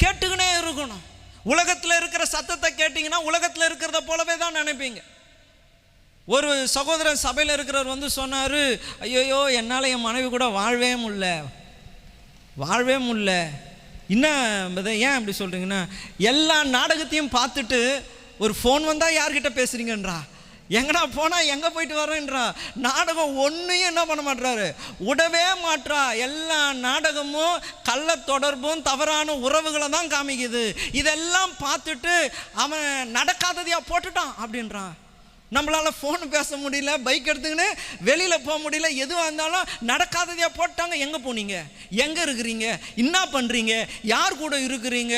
கேட்டுக்கினே இருக்கணும். உலகத்தில் இருக்கிற சத்தத்தை கேட்டிங்கன்னா உலகத்தில் இருக்கிறத போலவே தான் நினைப்பீங்க. ஒரு சகோதரர் சபையில் இருக்கிறவர் சொன்னார், ஐயோயோ என்னால் என் மனைவி கூட வாழவே முடியல. என்ன ஏன் அப்படி சொல்கிறீங்கன்னா, எல்லா நாடகத்தையும் பார்த்துட்டு ஒரு ஃபோன் வந்தால் யார்கிட்ட பேசுகிறீங்கன்றா, எங்கடா போனால் எங்கே போயிட்டு வரேன்றா, நாடகம் ஒன்றையும் என்ன பண்ண மாட்டாரு, விடவே மாட்டா. எல்லா நாடகமும் கள்ள தொடர்பும் தவறான உறவுகளை தான் காமிக்குது. இதெல்லாம் பார்த்துட்டு அவன் நடக்காததையா போட்டுட்டான் அப்படின்றான். நம்மளால் ஃபோன் பேச முடியல, பைக் எடுத்துக்கின்னு வெளியில் போக முடியல, எதுவாக இருந்தாலும் நடக்காததையா போட்டாங்க. எங்கே போனீங்க, எங்கே இருக்கிறீங்க, என்ன பண்ணுறீங்க, யார் கூட இருக்கிறீங்க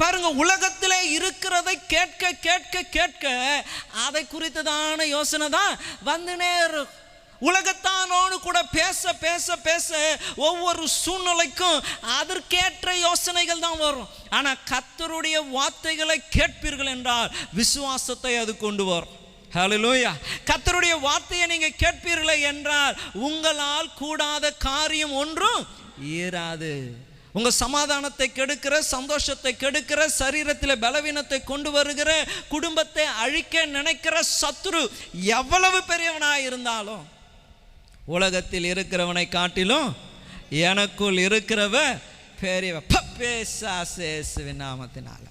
பாருங்க. உலகத்திலே இருக்கிறதை கேட்க கேட்க கேட்க அதை குறித்ததான யோசனை தான் வந்துனே இருக்கும். உலகத்தானோடு கூட பேச பேச பேச ஒவ்வொரு சூழ்நிலைக்கும் அதற்கேற்ற யோசனைகள் தான் வரும். ஆனால் கர்த்தருடைய வார்த்தைகளை கேட்பீர்கள் என்றால் விசுவாசத்தை அது கொண்டு வரும். ஹல்லேலூயா. கர்த்தருடைய வார்த்தையை நீங்க கேட்பீர்களே என்றால் உங்களால் கூடாத காரியம் ஒன்றும் இராது. உங்க சமாதானத்தை கெடுக்கிற, சந்தோஷத்தை கெடுக்கிற, சரீரத்தில் பலவீனத்தை கொண்டு வருகிற, குடும்பத்தை அழிக்க நினைக்கிற சத்துரு எவ்வளவு பெரியவனாய் இருந்தாலும் உலகத்தில் இருக்கிறவனை காட்டிலும் எனக்குள் இருக்கிறவ பெரியவ. பேசாசேசுவின் நாமத்தினால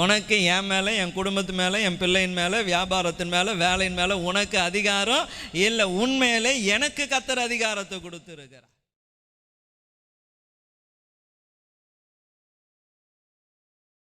உனக்கு என் மேலே, என் குடும்பத்து மேலே, என் பிள்ளையின் மேலே, வியாபாரத்தின் மேலே, வேலையின் மேலே உனக்கு அதிகாரம் இல்லை. உண்மையிலே எனக்கு கர்த்தர் அதிகாரத்தை கொடுத்துருக்கிறார்.